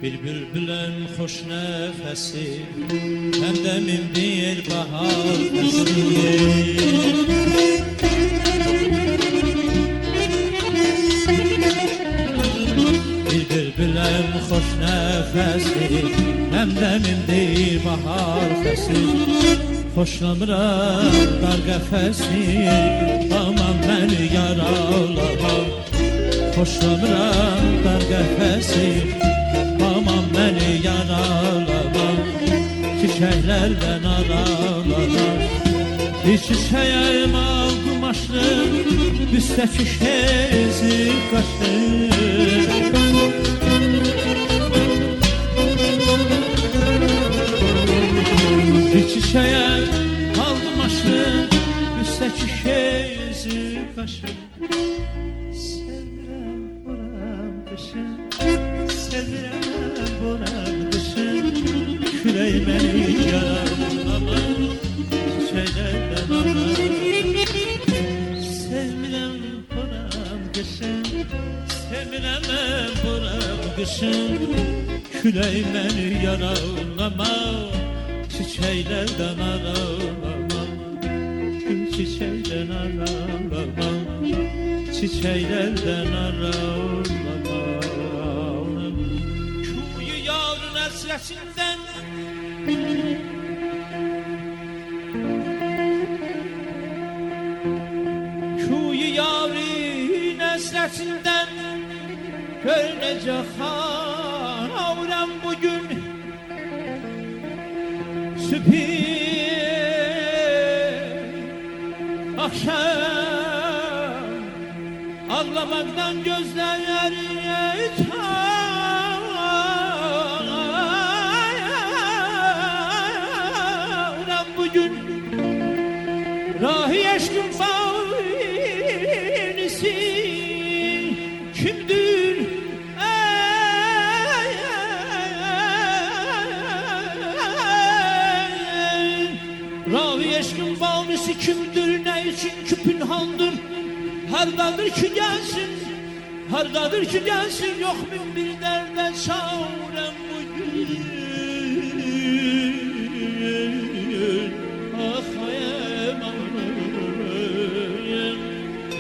Bir bülbülün hoş nefesi, hem de min bir bahar fesi. Bir bülbülün hoş nefesi, hem de min bir bahar fesi. Hoşlanıram dar qəfəsi, aman məni yaralamam. Hoşlanıram dar qəfəsi, aman məni yaralamam. Çiçəklərdən aralamam. Bir çiçəyəm al qumaşlı, üstəki şezi qaşlı. Bir çiçəyəm al qumaşlı, üstəki şezi qaşlı. Sevirəm buram qışın, sevirəm buram qışın. Külək məni yaralamam, çiçəklərdən aram. Sevirəm buram qışın, sevirəm buram qışın. Külək məni yaralamam, çiçəklərdən aralamam. Gül çiçəkdən aralamam, çiçəklərdən aralamam. Kuyu yarın əsrəsindən, kuyu yarın əsrəsindən, gör necə xaram bugün. Sübhi akşam ağlamaktan gözleri yeter bugün. Rahi eşkın faunisi kimdir? Ravi eşkin bağlısı kimdir, ne için ki pünhandır? Hardadır ki gelsin, hardadır ki gelsin. Yok mu bir derde çarem bugün? Ah ayem ağrım,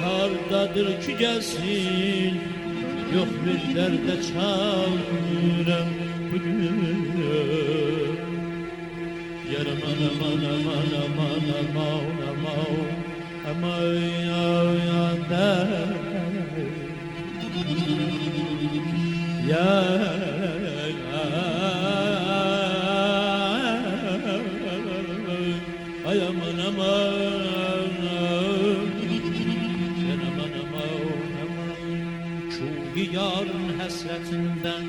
hardadır ki gelsin. Yok bir derde çarem bugün. Yaram aman aman aman aman aman aman yanda ya ay aman aman yaram aman aman çünkü yarın hasretinden.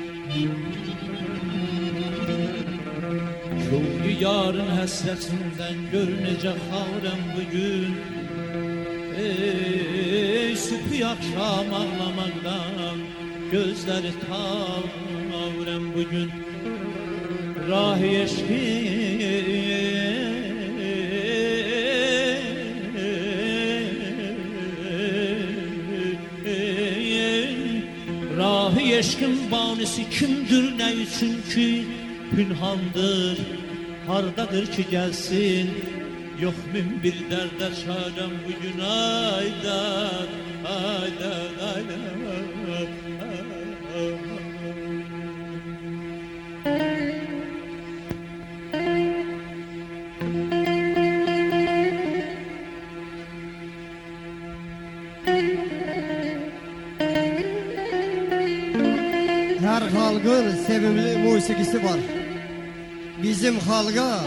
Çünkü yarın həsrətindən gör necə xarəm bugün. Ey sübhi akşam ağlamaqdan gözləri tavrəm bugün. Rahi eşkin banisi kimdir, ne üçün ki pünhandır? Hardadır ki gelsin? Yok min bir derde çarem bugün. Aydan, aydan, aydan. Her halkın sevimli musikisi var. Bizim halka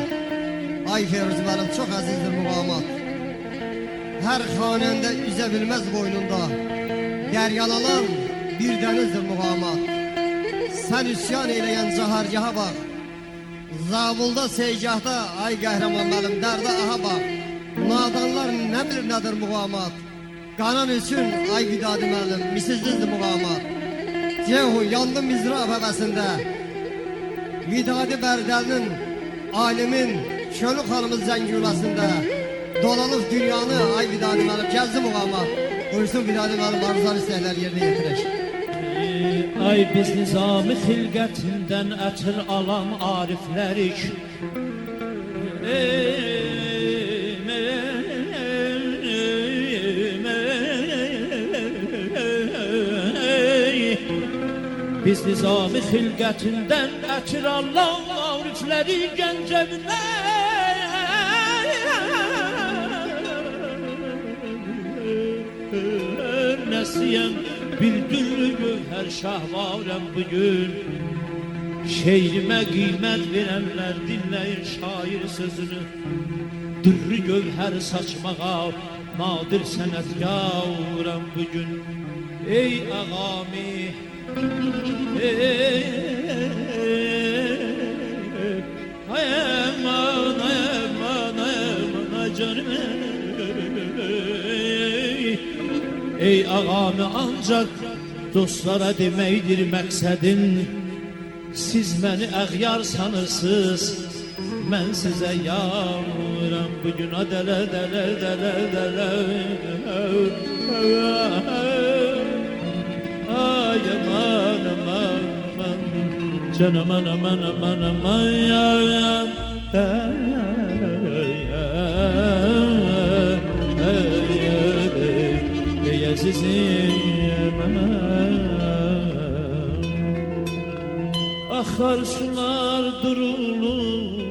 Ayferuz benim çok azizdir muğamat. Her hanende yüzebilmez boynunda, deryalanan bir denizdir muğamat. Sen üsyan eyleyen cahargaha bak, Zabulda seygahda ay qəhrəman benim dərdə aha bak. Nadanlar ne bilir nedir muğamat. Qanan üçün ay vidadi benim misizlizdir muğamat. Cehu yandım mizraf həvəsində, Vidadi Bərdəlinin, alimin, Çölük xanımız zəngülasında dolanıb dünyanı ay vidadi mənim gəzdi muğamat. Buyursun vidadi mənim arzular istəklər yerinə yetirək. Ay biz nizami xilqətindən ətir alan ariflərik. Biz nizami xilqətindən ətir alan ariflərik Gəncəvində. Nesiyem bildürlü gövher şahvarem bugün. Şehrime kıymet verenler dinleyin şair sözünü. Dürrü gövher saçmağa nadir senetkarem bugün. Ey ağami, ay aman, ay aman, ay aman, ay canım. Ey ağamı ancak dostlara deməkdir məqsədin. Siz məni əğyar sanırsınız, mən sizə yaram. Bugün dələ dələ dələ dələ. Ay aman aman aman, can aman aman aman aman yaram. Akar sular durulur,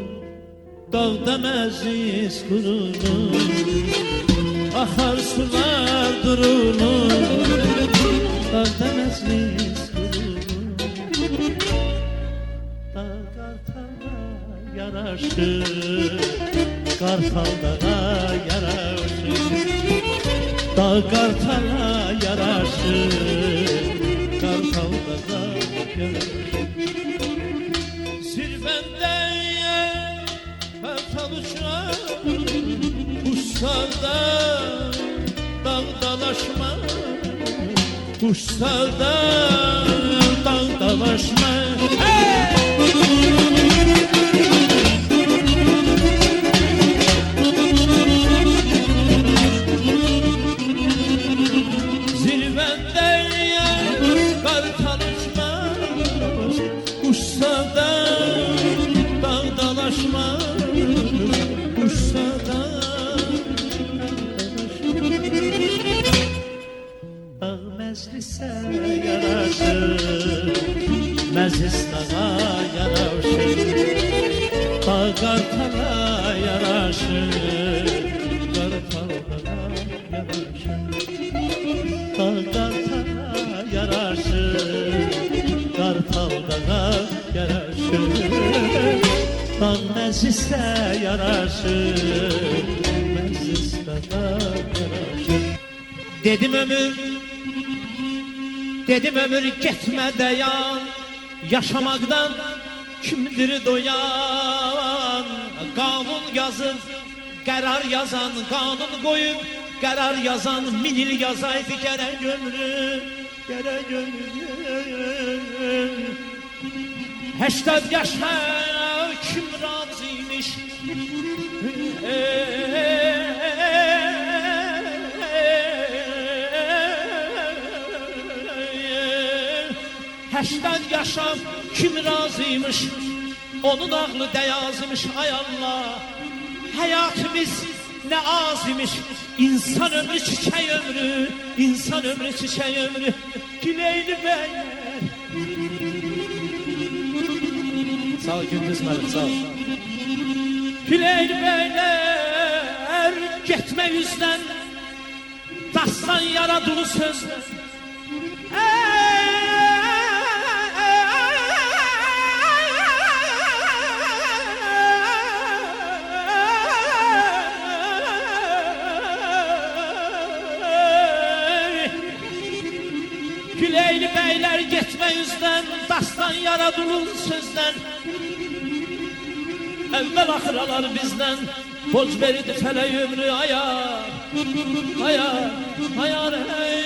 dağda mezis kurulur. Akar sular durulur, dağda mezis kurulur. Dağ kartala yaraşır, kartal dağa yaraşır. Dağ kartala yaraşır, kartal dağa yaraşır. Zirvende kartal uçar, kuşlarda dağdalaşma. Kuşlarda dağdalaşma. Meclise yaraşır, meclis dağa yaraşır. Dağ kartala yaraşır, kartal dağa yaraşır. Dağ kartala yaraşır, kartal dağa yaraşır. Dağ meclise yaraşır, meclis dağa yaraşır. Dedim ömür getmə dayan, yaşamaqdan kimdir doyan? Qanun yazır, qərar yazan, qanun qoyub qərar yazan, 1000 il yazaydı gərək ömrü, gərək ömrü. 80 yaşa kim razıymış? 80 yaşa kim razıymış? Onun ağlı deyazmış. Ay Allah, hayatımız ne azmış. İnsan ömrü çiçeği ömrü, insan ömrü çiçeği ömrü. Güleyli beyler. Sağ ol Gündüz Məlik, sağ ol. Güleyli beyler, getmə yüzdən dastan yaradığı sözlər. Güleyli beyler getmə yüzdən dastan yaradılır sözdən. Evvel axıralar bizdən borc verirdi fələk ömrü. Ayar, ayar, ayar, ayar,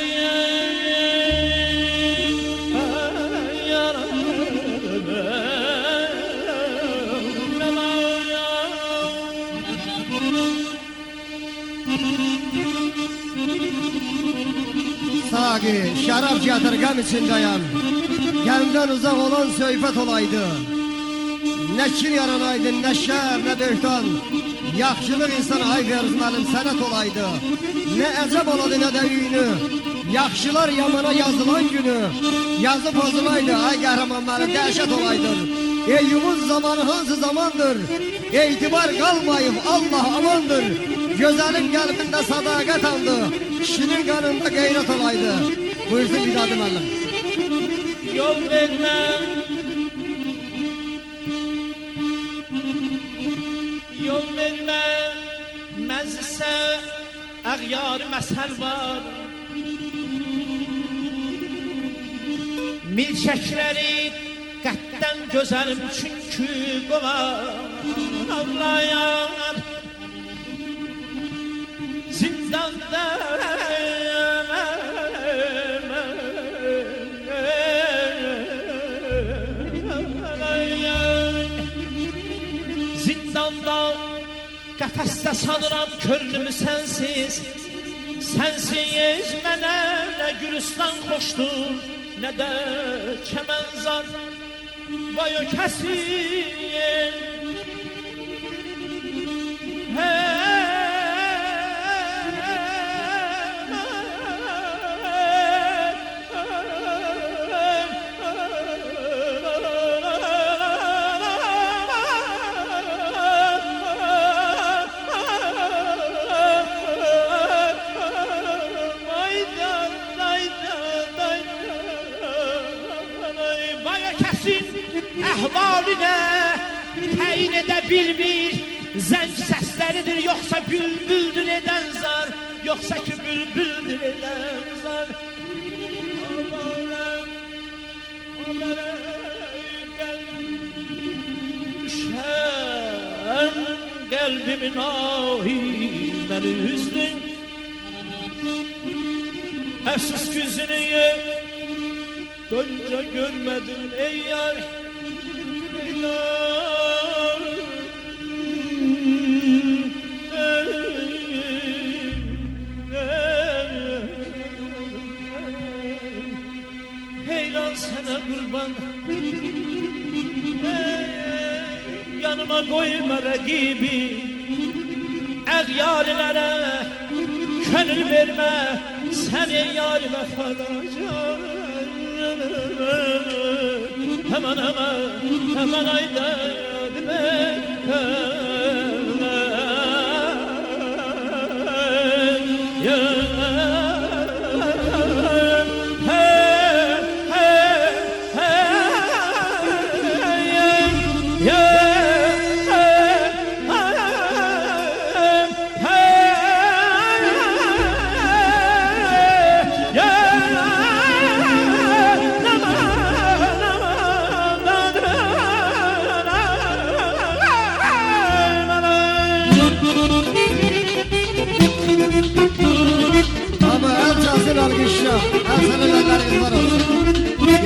Sagi, şarap getir gam içindeyim. Gəmdən uzaq olan söhbət olaydı. Nə kin yaranaydı, nə şər, nə böhtan. Yaxşılıq insana ay veruz mənim sənət olaydı. Nə əcəb oladı, nə də üynü. Yaxşılar yamana yazılan günü. Yazı pozulaydı, ay qəhrəman mənim dəhşət olaydır. Eyyubun zamanı hansı zamandır? İtibar qalmayıb, Allah amandır. Gözəlin qəlbində sadaqət andı. Kişinin qanında qeyrət olaydı. Buyursun Vidadi müəllim. Yol vermə, yol vermə, məclisə əğyar məsəl var. Milçəkləri qəttən gözəlim çünki qovar. Ağlayan zindanda qəfəsdə sanıram könlümü sənsiz. Sənsiz mənə nə gülüstan xoşdur, nə də çəmənzar. Vay o kəsin əhvalinə təyin edə bilmir. Zəng səsləridir, yoxsa bülbüldür edən zar, yoxsa ki bülbüldür edən zar. Düşən qəlbimin ahi məni üzdün. Əfsus güzünü doyunca görmədin ey yar. Heylan sana kurban, yanıma koyma rakibi. Əğyarlara könül verme, sen ey yar vəfadacan. Hemen ayda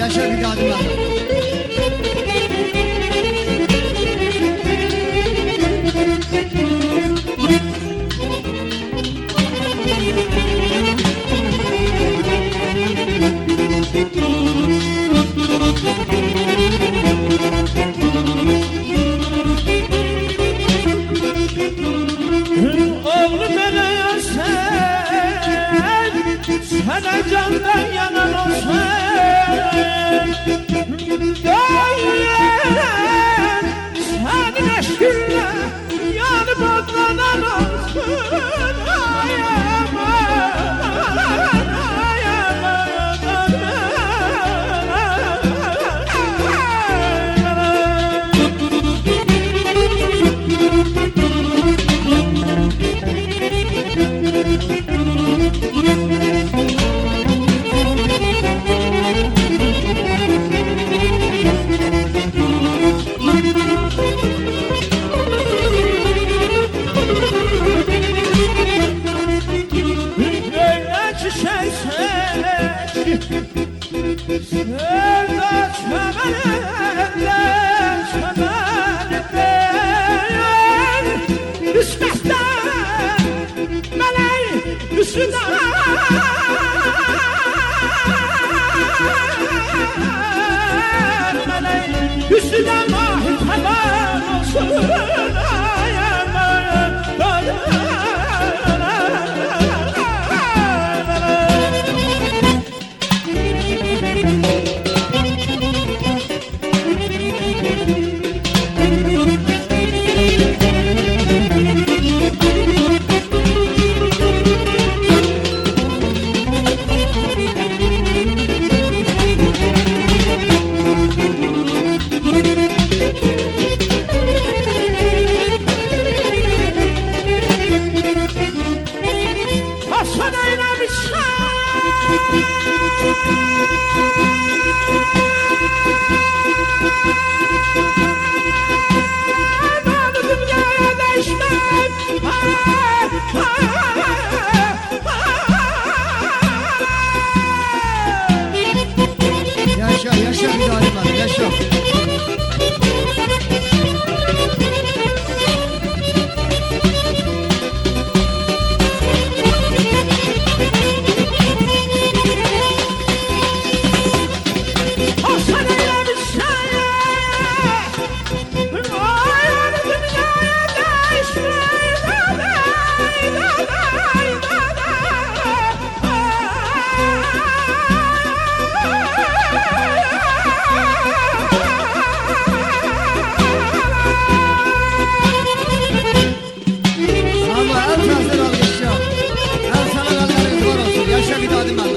yaşa Vidadi müəllim. Oğlum mənə sən, sənə candan yanan olsun. Dayın senin aşkınla yanıp atlanan olsun. Yaşa, yaşa bir zalim var, yaşa. Ama en fazla al yaşa. En sana kallarınız var olsun, yaşa bir zalim var.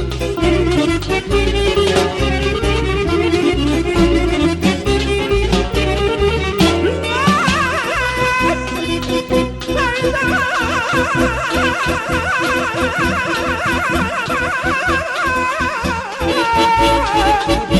Ah!